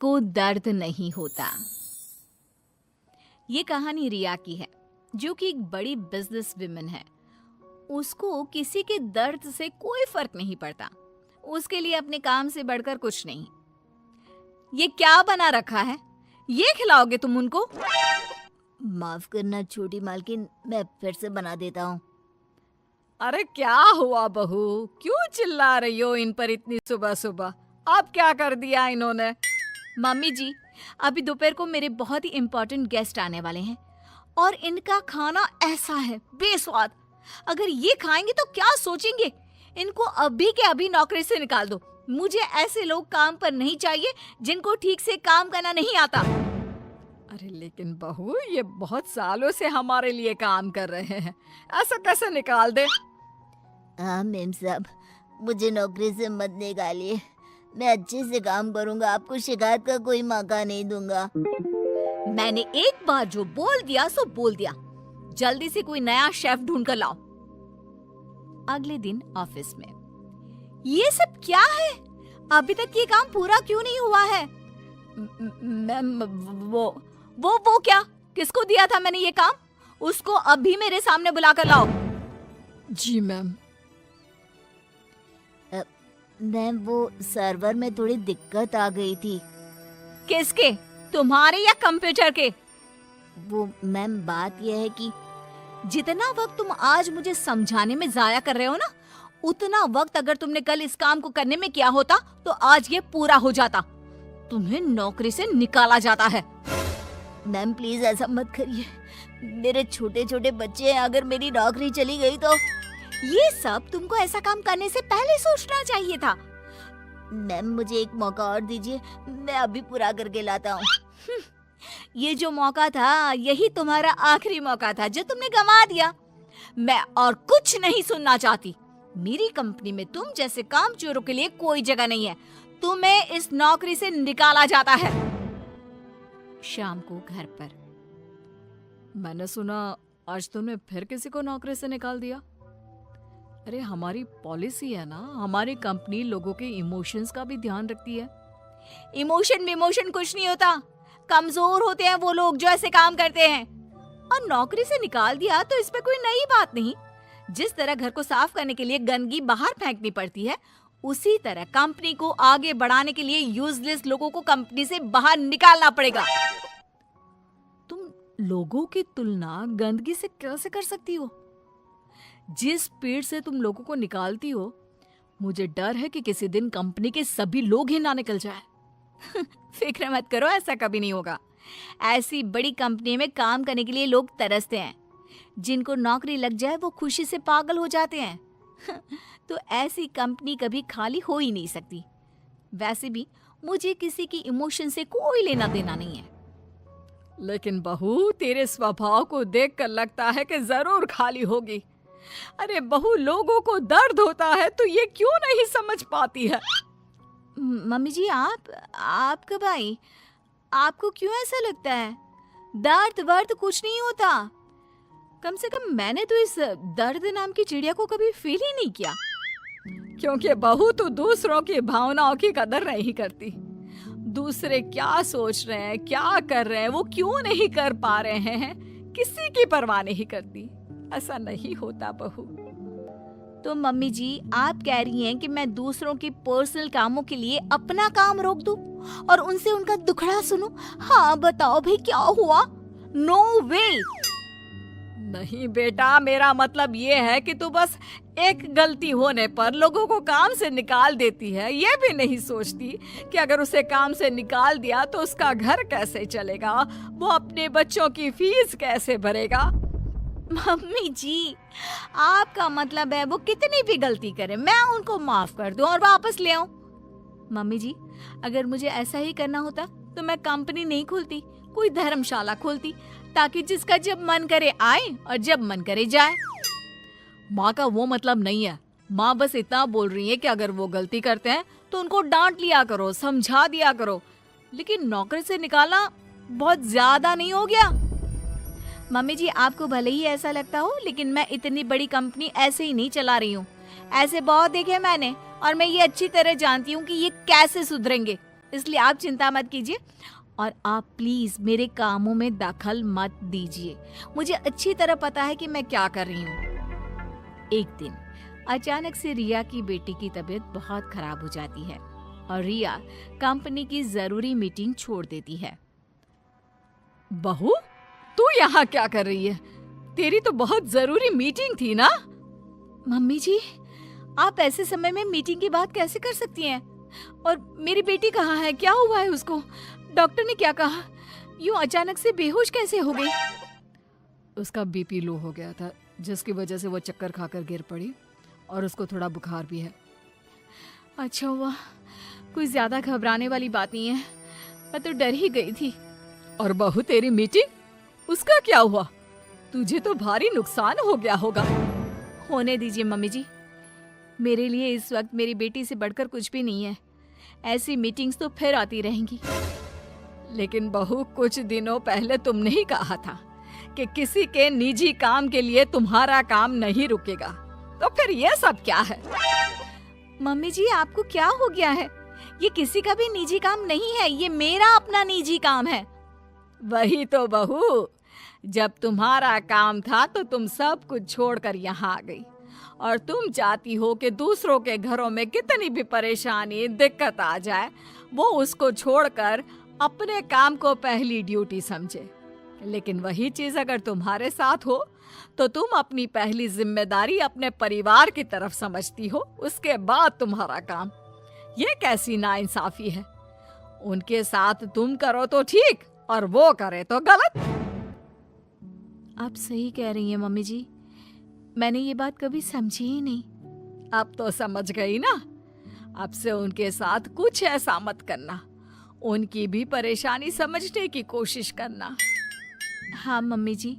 को दर्द नहीं होता। ये कहानी रिया की है, जो कि एक बड़ी बिजनेस विमेन है। उसको किसी के दर्द से कोई फर्क नहीं पड़ता। उसके लिए अपने काम से बढ़कर कुछ नहीं। ये क्या बना रखा है? ये खिलाओगे तुम उनको? माफ करना छोटी मालकिन, मैं फिर से बना देता हूँ। अरे क्या हुआ बहू, क्यों चिल्ला रही हो इन पर इतनी सुबह सुबह? अब क्या कर दिया इन्होंने? मम्मी जी, अभी दोपहर को मेरे बहुत ही इम्पोर्टेंट गेस्ट आने वाले हैं और इनका खाना ऐसा है बेस्वाद। अगर ये खाएंगे तो क्या सोचेंगे? इनको अभी के अभी नौकरी से निकाल दो। मुझे ऐसे लोग काम पर नहीं चाहिए जिनको ठीक से काम करना नहीं आता। अरे लेकिन बहू, ये बहुत सालों से हमारे लिए काम कर रहे हैं, ऐसा कैसे निकाल दे? हाँ मेम साहब, मुझे नौकरी से मत निकालिए। मैं अच्छे से काम करूंगा, आपको शिकायत का कोई मौका नहीं दूंगा। मैंने एक बार जो बोल दिया सो बोल दिया। जल्दी से कोई नया शेफ ढूंढ कर लाओ। अगले दिन ऑफिस में, ये सब क्या है? अभी तक ये काम पूरा क्यों नहीं हुआ है? मैम, वो क्या? किसको दिया था मैंने ये काम? उसको अभी मेरे सामने बुलाकर लाओ। जी मैम। मैम, वो सर्वर में थोड़ी दिक्कत आ गई थी। किसके? तुम्हारे या कंप्यूटर के? वो मैम, बात यह है कि जितना वक्त तुम आज मुझे समझाने में जाया कर रहे हो ना, उतना वक्त अगर तुमने कल इस काम को करने में किया होता तो आज ये पूरा हो जाता। तुम्हें नौकरी से निकाला जाता है। मैम प्लीज ऐसा मत करिए। मेरे छोटे छोटे बच्चे हैं, अगर मेरी नौकरी चली गई तो। ये सब तुमको ऐसा काम करने से पहले सोचना चाहिए था। मैम मुझे एक मौका और दीजिए, मैं अभी पूरा करके लाता हूँ। ये जो मौका था, यही तुम्हारा आखिरी मौका था जो तुमने गंवा दिया। मैं और कुछ नहीं सुनना चाहती। मेरी कंपनी में तुम जैसे कामचोरों के लिए कोई जगह नहीं है। तुम्हें इस नौकरी से निकाला जाता है। शाम को घर पर, मैंने सुना आज तुमने फिर किसी को नौकरी से निकाल दिया। अरे हमारी पॉलिसी है ना, हमारी कंपनी लोगों के इमोशंस का भी ध्यान रखती है। इमोशन कुछ नहीं होता। कमजोर होते हैं वो लोग जो ऐसे काम करते हैं। और नौकरी से निकाल दिया तो इस पे कोई नई बात नहीं। जिस तरह घर को साफ करने के लिए गंदगी बाहर फेंकनी पड़ती है, उसी तरह कंपनी को आगे बढ़ाने के लिए यूजलेस लोगों को कंपनी से बाहर निकालना पड़ेगा। तुम लोगों की तुलना गंदगी से कैसे कर सकती हो? जिस स्पीड से तुम लोगों को निकालती हो, मुझे डर है कि किसी दिन कंपनी के सभी लोग ही ना निकल जाए। फिक्र मत करो, ऐसा कभी नहीं होगा। ऐसी बड़ी कंपनी में काम करने के लिए लोग तरसते हैं। जिनको नौकरी लग जाए वो खुशी से पागल हो जाते हैं। तो ऐसी कंपनी कभी खाली हो ही नहीं सकती। वैसे भी मुझे किसी की इमोशन से कोई लेना देना नहीं है। लेकिन बहू, तेरे स्वभाव को देखकर लगता है कि जरूर खाली होगी। अरे बहू, लोगों को दर्द होता है तो ये क्यों नहीं समझ पाती है? मम्मी जी, आप कब आई? आपको क्यों ऐसा लगता है? दर्द वर्द कुछ नहीं होता। कम से कम मैंने तो इस दर्द नाम की चिड़िया को कभी फील ही नहीं किया। क्योंकि बहू तो दूसरों की भावनाओं की कदर नहीं करती। दूसरे क्या सोच रहे हैं, क्या कर रहे हैं, वो क्यों नहीं कर पा रहे हैं, किसी की परवाह नहीं करती। ऐसा नहीं होता बहू। तो मम्मी जी, आप कह रही हैं कि मैं दूसरों के पर्सनल कामों के लिए अपना काम रोक दूं और उनसे उनका दुखड़ा सुनूं? हाँ बताओ भाई, क्या हुआ? नो वे। नहीं बेटा, मेरा मतलब ये है कि तू बस एक गलती होने पर लोगों को काम से निकाल देती है। ये भी नहीं सोचती कि अगर उसे काम से निकाल दिया तो उसका घर कैसे चलेगा, वो अपने बच्चों की फीस कैसे भरेगा। मम्मी जी, आपका मतलब है वो कितनी भी गलती करे मैं उनको माफ कर दूं और वापस ले आऊं? मम्मी जी, अगर मुझे ऐसा ही करना होता तो मैं कंपनी नहीं खोलती, कोई धर्मशाला खोलती, ताकि जिसका जब मन करे आए और जब मन करे जाए। माँ का वो मतलब नहीं है। माँ बस इतना बोल रही है कि अगर वो गलती करते हैं तो उनको डांट लिया करो, समझा दिया करो। लेकिन नौकरी से निकालना बहुत ज्यादा नहीं हो गया? मम्मी जी, आपको भले ही ऐसा लगता हो, लेकिन मैं इतनी बड़ी कंपनी ऐसे ही नहीं चला रही हूँ। ऐसे बहुत देखे मैंने और मैं ये अच्छी तरह जानती हूँ कि ये कैसे सुधरेंगे। इसलिए आप चिंता मत कीजिए और आप प्लीज मेरे कामों में दखल मत दीजिए। मुझे अच्छी तरह पता है कि मैं क्या कर रही हूँ। एक दिन अचानक से रिया की बेटी की तबीयत बहुत खराब हो जाती है और रिया कंपनी की जरूरी मीटिंग छोड़ देती है। बहू, तू यहाँ क्या कर रही है? तेरी तो बहुत जरूरी मीटिंग थी ना? मम्मी जी, आप ऐसे समय में मीटिंग की बात कैसे कर सकती हैं? और मेरी बेटी कहाँ है? क्या हुआ है उसको? डॉक्टर ने क्या कहा? यूं अचानक से बेहोश कैसे हो गई? उसका बीपी लो हो गया था, जिसकी वजह से वो चक्कर खाकर गिर पड़ी और उसको थोड़ा बुखार भी है। अच्छा हुआ, कोई ज्यादा घबराने वाली बात नहीं है। मैं तो डर ही गई थी। और बहू, तेरी मीटिंग, उसका क्या हुआ? तुझे तो भारी नुकसान हो गया होगा। होने दीजिए मम्मी जी, मेरे लिए इस वक्त मेरी बेटी से बढ़कर कुछ भी नहीं है। ऐसी मीटिंग्स तो फिर आती रहेंगी। लेकिन बहू, कुछ दिनों पहले तुमने ही कहा था कि किसी के निजी काम के लिए तुम्हारा काम नहीं रुकेगा, तो फिर ये सब क्या है? मम्मी जी, आपको क्या हो गया है? ये किसी का भी निजी काम नहीं है, ये मेरा अपना निजी काम है। वही तो बहू, जब तुम्हारा काम था तो तुम सब कुछ छोड़कर यहाँ आ गई और तुम चाहती हो कि दूसरों के घरों में कितनी भी परेशानी दिक्कत आ जाए, वो उसको छोड़कर अपने काम को पहली ड्यूटी समझे। लेकिन वही चीज अगर तुम्हारे साथ हो तो तुम अपनी पहली जिम्मेदारी अपने परिवार की तरफ समझती हो, उसके बाद तुम्हारा काम। ये कैसी नाइंसाफी है? उनके साथ तुम करो तो ठीक और वो करे तो गलत। आप सही कह रही हैं मम्मी जी, मैंने ये बात कभी समझी ही नहीं। अब तो समझ गई ना? अब से उनके साथ कुछ ऐसा मत करना, उनकी भी परेशानी समझने की कोशिश करना। हाँ मम्मी जी,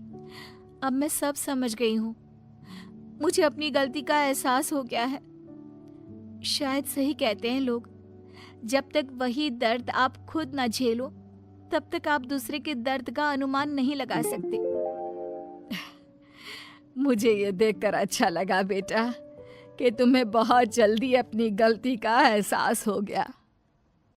अब मैं सब समझ गई हूँ। मुझे अपनी गलती का एहसास हो गया है। शायद सही कहते हैं लोग, जब तक वही दर्द आप खुद ना झेलो तब तक आप दूसरे के दर्द का अनुमान नहीं लगा सकते। मुझे ये देखकर अच्छा लगा बेटा कि तुम्हें बहुत जल्दी अपनी गलती का एहसास हो गया।